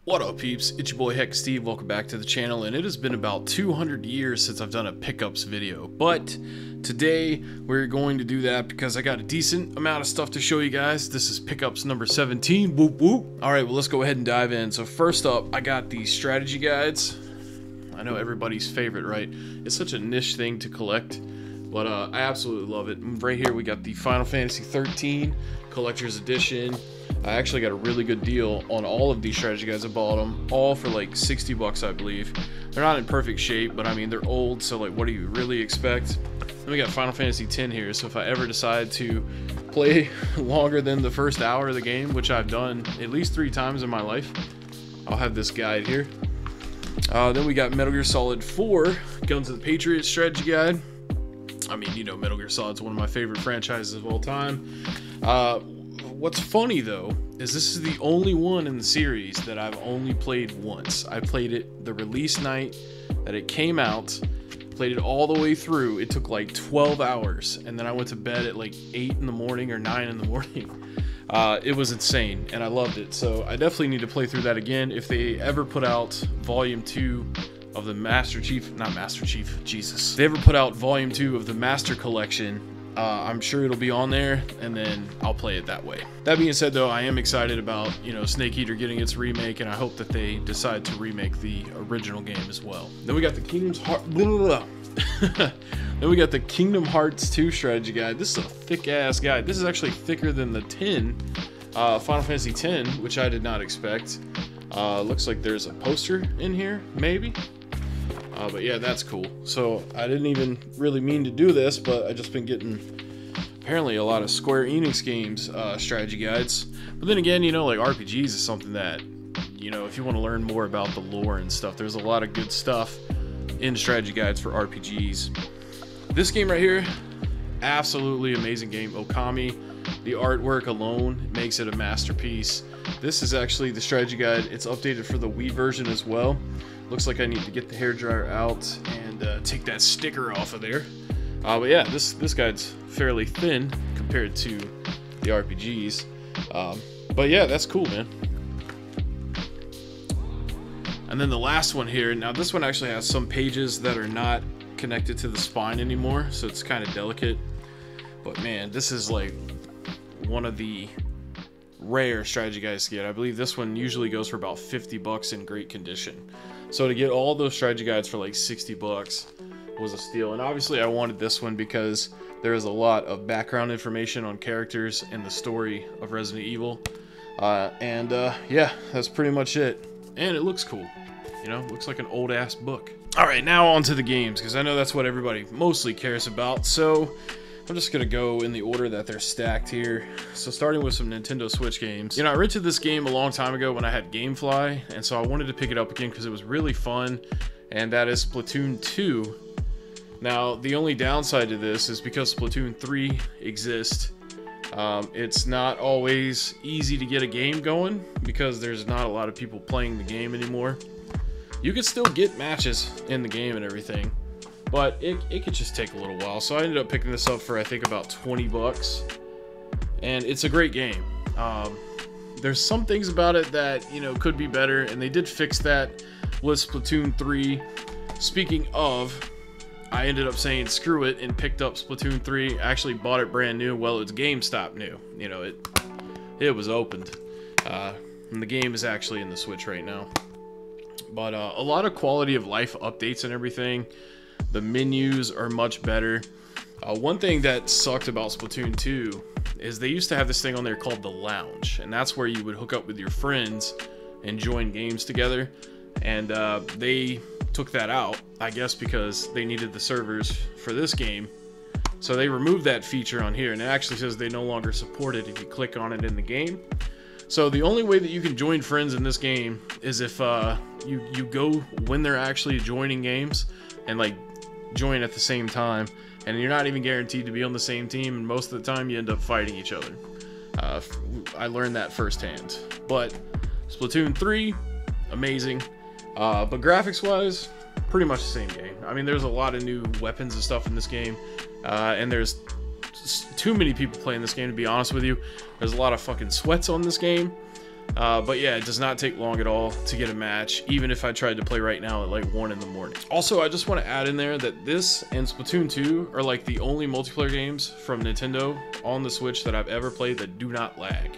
What up, peeps? It's your boy Heckin. Welcome back to the channel, and it has been about 200 years since I've done a pickups video, but today we're going to do that because I got a decent amount of stuff to show you guys. This is pickups number 17. Whoop whoop. Alright, well, let's go ahead and dive in. So first up, I got the strategy guides. I know everybody's favorite, right? It's such a niche thing to collect, but I absolutely love it. Right here we got the Final Fantasy 13 Collector's Edition. I actually got a really good deal on all of these strategy guides. I bought them all for like 60 bucks, I believe. They're not in perfect shape, but I mean, they're old, so like, what do you really expect? Then we got Final Fantasy 10 here, so if I ever decide to play longer than the first hour of the game, which I've done at least 3 times in my life, I'll have this guide here. Then we got Metal Gear Solid 4 Guns of the Patriot strategy guide. I mean, you know, Metal Gear Solid's one of my favorite franchises of all time. What's funny though is this is the only one in the series that I've only played once. I played it the release night that it came out, played it all the way through. It took like 12 hours, and then I went to bed at like 8 in the morning or 9 in the morning. It was insane, and I loved it. So I definitely need to play through that again. If they ever put out Volume 2 of the Jesus. If they ever put out Volume 2 of the Master Collection, I'm sure it'll be on there, and then I'll play it that way. That being said, though, I am excited about, you know, Snake Eater getting its remake, and I hope that they decide to remake the original game as well. Then we got the Then we got the Kingdom Hearts 2 strategy guide. This is a thick-ass guide. This is actually thicker than the 10, Final Fantasy 10, which I did not expect. Looks like there's a poster in here, maybe. But yeah, that's cool. So I didn't even really mean to do this, but I just been getting apparently a lot of Square Enix games strategy guides. But then again, you know, like RPGs is something that, you know, if you want to learn more about the lore and stuff, there's a lot of good stuff in strategy guides for RPGs. This game right here, absolutely amazing game. Okami, the artwork alone makes it a masterpiece. This is actually the strategy guide. It's updated for the Wii version as well. Looks like I need to get the hairdryer out and take that sticker off of there. But yeah, this guide's fairly thin compared to the RPGs. But yeah, that's cool, man. And then the last one here. Now this one actually has some pages that are not connected to the spine anymore, so it's kind of delicate. But man, this is like one of the rare strategy guides to get. I believe this one usually goes for about 50 bucks in great condition. So to get all those strategy guides for like 60 bucks was a steal. And obviously I wanted this one because there is a lot of background information on characters in the story of Resident Evil. Yeah, that's pretty much it. And it looks cool. You know, looks like an old ass book. Alright, now on to the games, because I know that's what everybody mostly cares about. So I'm just gonna go in the order that they're stacked here. So starting with some Nintendo Switch games. You know, I rented this game a long time ago when I had GameFly, and so I wanted to pick it up again because it was really fun, and that is Splatoon 2. Now, the only downside to this is because Splatoon 3 exists, it's not always easy to get a game going because there's not a lot of people playing the game anymore. You can still get matches in the game and everything, but it could just take a little while. So I ended up picking this up for I think about 20 bucks, and it's a great game. There's some things about it that, you know, could be better, and they did fix that with Splatoon 3. Speaking of, I ended up saying screw it and picked up Splatoon 3. I actually bought it brand new. Well, it's GameStop new. You know, it was opened, and the game is actually in the Switch right now. But a lot of quality of life updates and everything. The menus are much better. One thing that sucked about Splatoon 2 is they used to have this thing on there called the Lounge, and that's where you would hook up with your friends and join games together. And they took that out, I guess because they needed the servers for this game. So they removed that feature on here, and it actually says they no longer support it if you click on it in the game. So the only way that you can join friends in this game is if you go when they're actually joining games and like join at the same time, and you're not even guaranteed to be on the same team, and most of the time you end up fighting each other. I learned that firsthand. But Splatoon 3, amazing. But graphics wise, pretty much the same game. I mean, there's a lot of new weapons and stuff in this game, and there's too many people playing this game, to be honest with you. There's a lot of fucking sweats on this game. But yeah, it does not take long at all to get a match, even if I tried to play right now at like 1 in the morning. Also, I just want to add in there that this and Splatoon 2 are like the only multiplayer games from Nintendo on the Switch that I've ever played that do not lag.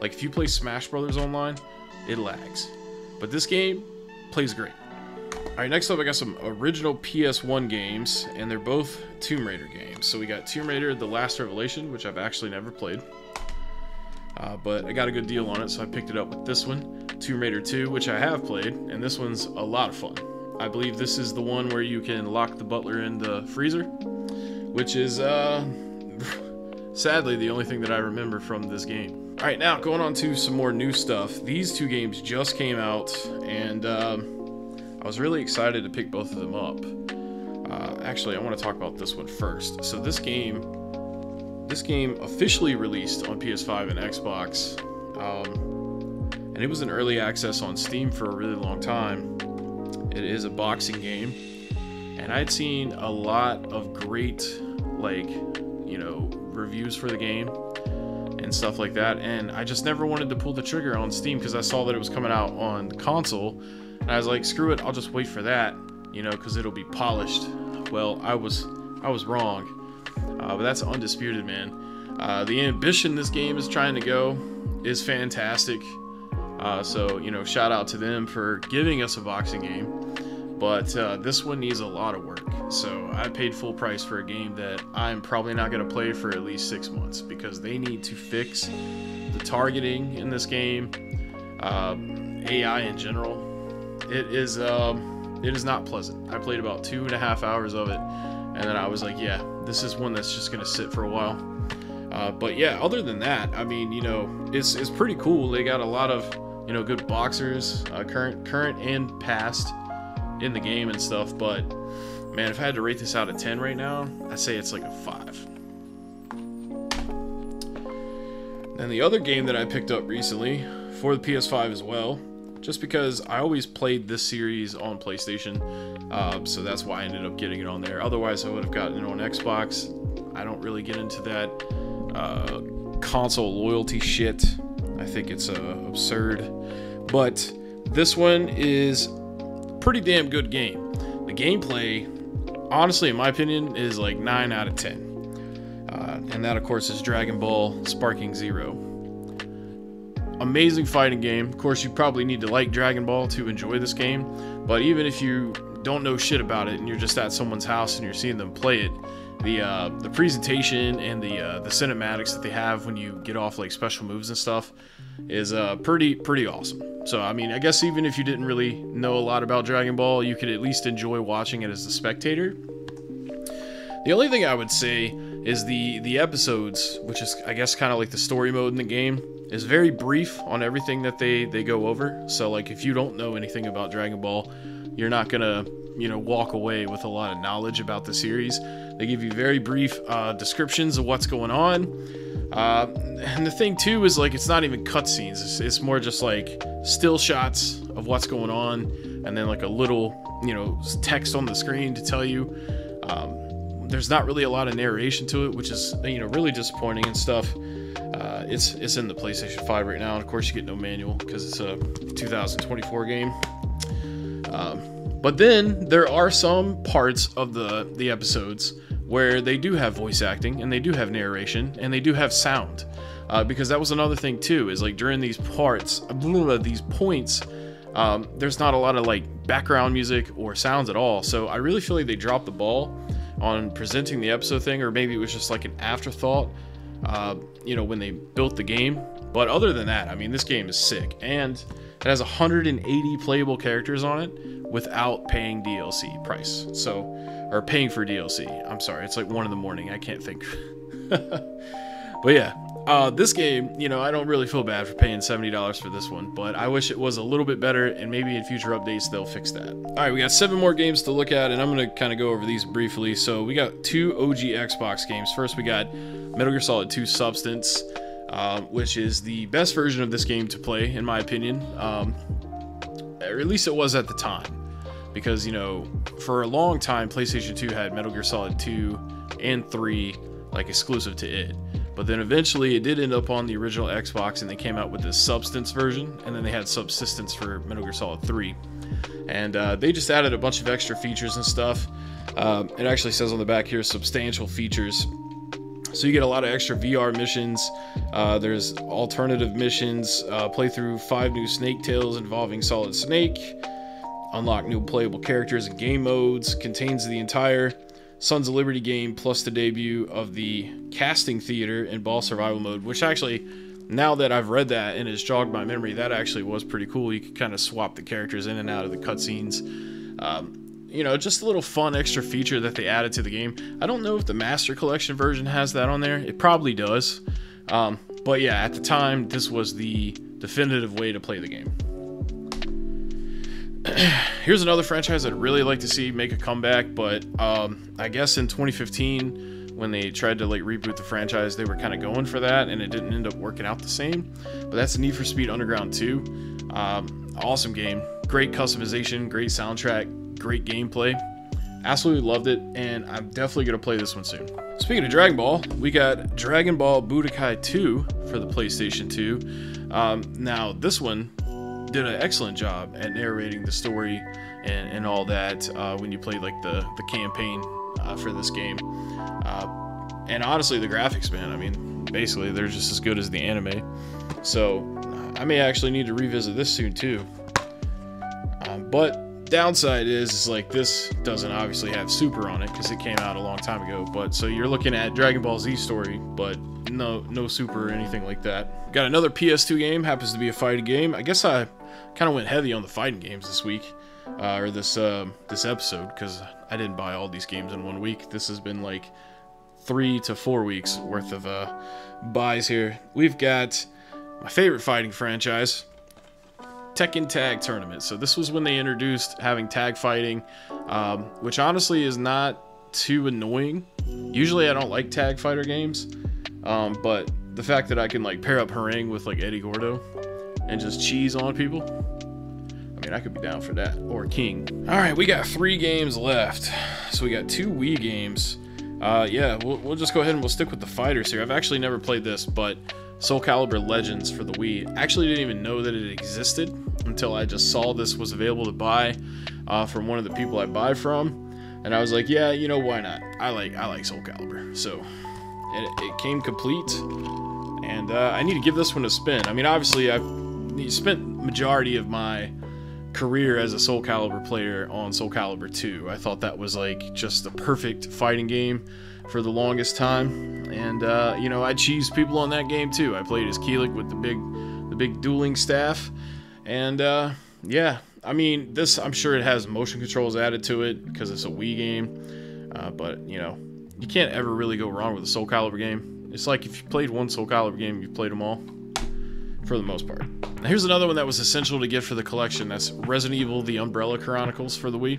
Like if you play Smash Brothers online, it lags. But this game plays great. Alright, next up I got some original PS1 games, and they're both Tomb Raider games. So we got Tomb Raider The Last Revelation, which I've actually never played. But I got a good deal on it, so I picked it up with this one. Tomb Raider 2, which I have played, and this one's a lot of fun. I believe this is the one where you can lock the butler in the freezer, which is, sadly, the only thing that I remember from this game. Alright, now going on to some more new stuff. These two games just came out, and I was really excited to pick both of them up. Actually, I want to talk about this one first. So this game officially released on PS5 and Xbox, and it was in early access on Steam for a really long time. It is a boxing game, and I'd seen a lot of great, like, you know, reviews for the game and stuff like that, and I just never wanted to pull the trigger on Steam because I saw that it was coming out on console, and I was like, screw it, I'll just wait for that, you know, because it'll be polished. Well, I was wrong. But that's undisputed, man. The ambition this game is trying to go is fantastic. So, you know, shout out to them for giving us a boxing game. But this one needs a lot of work. So I paid full price for a game that I'm probably not going to play for at least 6 months, because they need to fix the targeting in this game, AI in general. It is not pleasant. I played about 2.5 hours of it, and then I was like, yeah, this is one that's just gonna sit for a while. But yeah, other than that, I mean, you know, it's pretty cool. They got a lot of, you know, good boxers, current and past, in the game and stuff. But man, if I had to rate this out of 10 right now, I'd say it's like a 5. And the other game that I picked up recently for the PS5 as well, just because I always played this series on PlayStation, so that's why I ended up getting it on there. Otherwise, I would have gotten it on Xbox. I don't really get into that console loyalty shit. I think it's absurd. But this one is a pretty damn good game. The gameplay, honestly, in my opinion, is like 9 out of 10. And that, of course, is Dragon Ball Sparking Zero. Amazing fighting game. Of course, you probably need to like Dragon Ball to enjoy this game, but even if you don't know shit about it and you're just at someone's house and you're seeing them play it, the presentation and the cinematics that they have when you get off like special moves and stuff is pretty awesome. So I mean, I guess even if you didn't really know a lot about Dragon Ball, you could at least enjoy watching it as a spectator. The only thing I would say is the episodes, which is I guess kind of like the story mode in the game, is very brief on everything that they go over. So like if you don't know anything about Dragon Ball, you're not gonna, you know, walk away with a lot of knowledge about the series. They give you very brief descriptions of what's going on. And the thing too is like it's not even cutscenes. It's more just like still shots of what's going on, and then like a little, you know, text on the screen to tell you. There's not really a lot of narration to it, which is, you know, really disappointing and stuff. It's in the PlayStation 5 right now, and of course you get no manual because it's a 2024 game. But then there are some parts of the episodes where they do have voice acting, and they do have narration, and they do have sound. Because that was another thing too, is like during these parts, these points, there's not a lot of like background music or sounds at all. So I really feel like they dropped the ball on presenting the episode thing, or maybe it was just like an afterthought, you know, when they built the game. But other than that, I mean, this game is sick, and it has 180 playable characters on it without paying DLC price. So, or paying for DLC. I'm sorry, it's like 1 in the morning. I can't think. But yeah, this game, you know, I don't really feel bad for paying $70 for this one, but I wish it was a little bit better, and maybe in future updates they'll fix that. Alright, we got 7 more games to look at, and I'm going to kind of go over these briefly. So we got 2 OG Xbox games. First, we got Metal Gear Solid 2 Substance, which is the best version of this game to play, in my opinion. Or at least it was at the time. Because, you know, for a long time, PlayStation 2 had Metal Gear Solid 2 and 3, like, exclusive to it. But then eventually it did end up on the original Xbox, and they came out with this Substance version, and then they had Subsistence for Metal Gear Solid 3. And they just added a bunch of extra features and stuff. It actually says on the back here, substantial features. So you get a lot of extra VR missions. There's alternative missions. Play through 5 new Snake Tales involving Solid Snake. Unlock new playable characters and game modes. Contains the entire Sons of Liberty game plus the debut of the casting theater in ball survival mode, which actually, now that I've read that and it's jogged my memory, that actually was pretty cool. You could kind of swap the characters in and out of the cutscenes. You know, just a little fun extra feature that they added to the game. I don't know if the Master Collection version has that on there. It probably does. But yeah, at the time, this was the definitive way to play the game. Here's another franchise I'd really like to see make a comeback, but I guess in 2015, when they tried to like reboot the franchise, they were kind of going for that, and it didn't end up working out the same. But that's Need for Speed Underground 2. Awesome game, great customization, great soundtrack, great gameplay. Absolutely loved it, and I'm definitely gonna play this one soon. Speaking of Dragon Ball, we got Dragon Ball Budokai 2 for the PlayStation 2. Now this one did an excellent job at narrating the story and all that when you played like the campaign for this game. And honestly, the graphics, man, I mean, basically they're just as good as the anime. So I may actually need to revisit this soon too. But downside is like this doesn't obviously have Super on it because it came out a long time ago. But so you're looking at Dragon Ball Z story, but no Super or anything like that. Got another PS2 game, happens to be a fighting game. I guess I kind of went heavy on the fighting games this week, or this episode, because I didn't buy all these games in 1 week. This has been like 3 to 4 weeks worth of buys here. We've got my favorite fighting franchise, Tekken Tag Tournament. So this was when they introduced having tag fighting, which honestly is not too annoying. Usually I don't like tag fighter games, but the fact that I can like pair up Harangue with like Eddie Gordo and just cheese on people, I mean, I could be down for that. Or King. Alright, we got 3 games left. So we got 2 Wii games. Yeah, we'll just go ahead and we'll stick with the fighters here. I've actually never played this, but Soul Calibur Legends for the Wii. Actually didn't even know that it existed until I just saw this was available to buy from one of the people I buy from. And I was like, yeah, you know, why not? I like Soul Calibur. So it came complete. And I need to give this one a spin. I mean, obviously, I've spent majority of my career as a Soul Calibur player on Soul Calibur 2. I thought that was like just the perfect fighting game for the longest time. And you know, I cheesed people on that game too. I played as Keelik with the big dueling staff. And yeah, I mean, this, I'm sure it has motion controls added to it because it's a Wii game. But you know, you can't ever really go wrong with a Soul Calibur game. It's like if you played one Soul Calibur game, you've played them all, for the most part. Now here's another one that was essential to get for the collection. That's Resident Evil: The Umbrella Chronicles for the Wii.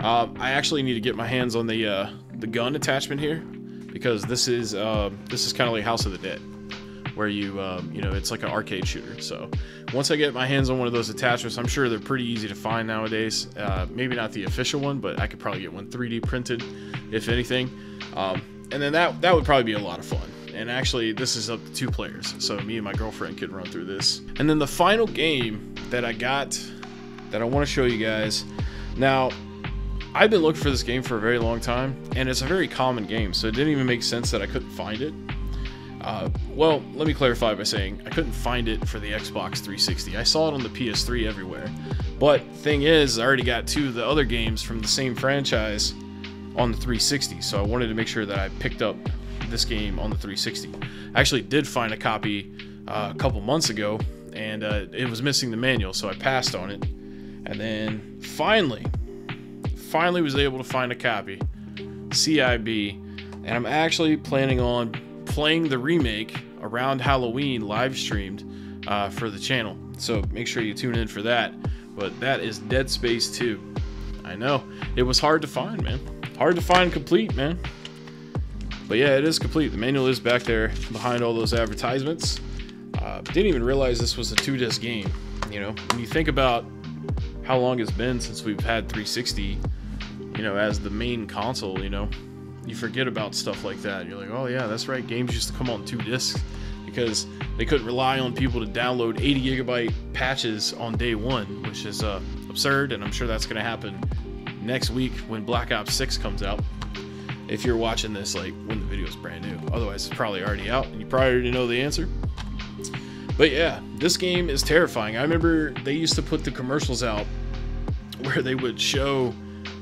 I actually need to get my hands on the gun attachment here, because this is kind of like House of the Dead, where you know, it's like an arcade shooter. So once I get my hands on one of those attachments, I'm sure they're pretty easy to find nowadays. Maybe not the official one, but I could probably get one 3D printed, if anything. And then that would probably be a lot of fun. And actually, this is up to 2 players, so me and my girlfriend could run through this. And then the final game that I got, that I want to show you guys. Now, I've been looking for this game for a very long time, and it's a very common game, so it didn't even make sense that I couldn't find it. Well, let me clarify by saying I couldn't find it for the Xbox 360. I saw it on the PS3 everywhere. But thing is, I already got 2 of the other games from the same franchise on the 360, so I wanted to make sure that I picked up this game on the 360. I actually did find a copy a couple months ago, and it was missing the manual, so I passed on it. And then finally was able to find a copy, CIB, and I'm actually planning on playing the remake around Halloween live streamed for the channel, so make sure you tune in for that. But that is Dead Space 2. I know, it was hard to find, man. Hard to find complete, man. But yeah, it is complete. The manual is back there behind all those advertisements. Didn't even realize this was a 2-disc game. You know, when you think about how long it's been since we've had 360, you know, as the main console, you know, you forget about stuff like that. You're like, oh yeah, that's right, games used to come on 2 discs, because they couldn't rely on people to download 80 gigabyte patches on day 1, which is absurd, and I'm sure that's going to happen next week when Black Ops 6 comes out. If you're watching this like when the video is brand new, otherwise it's probably already out and you probably already know the answer. But yeah, this game is terrifying. I remember they used to put the commercials out where they would show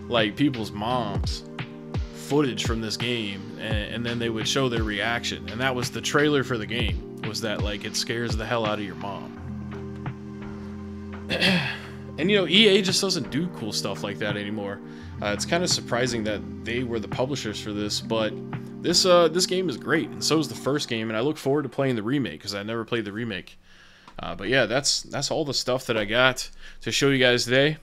like people's moms footage from this game, and then they would show their reaction, and that was the trailer for the game, was that like it scares the hell out of your mom. And you know, EA just doesn't do cool stuff like that anymore. It's kind of surprising that they were the publishers for this, but this game is great, and so is the first game, and I look forward to playing the remake, because I never played the remake. But yeah, that's all the stuff that I got to show you guys today.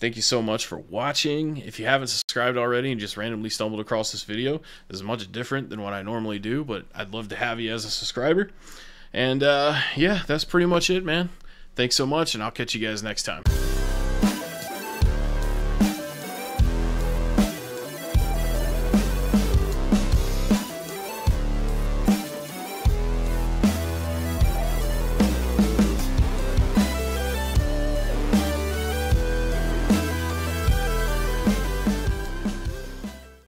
Thank you so much for watching. If you haven't subscribed already and just randomly stumbled across this video, this is much different than what I normally do, but I'd love to have you as a subscriber. And yeah, that's pretty much it, man. Thanks so much, and I'll catch you guys next time.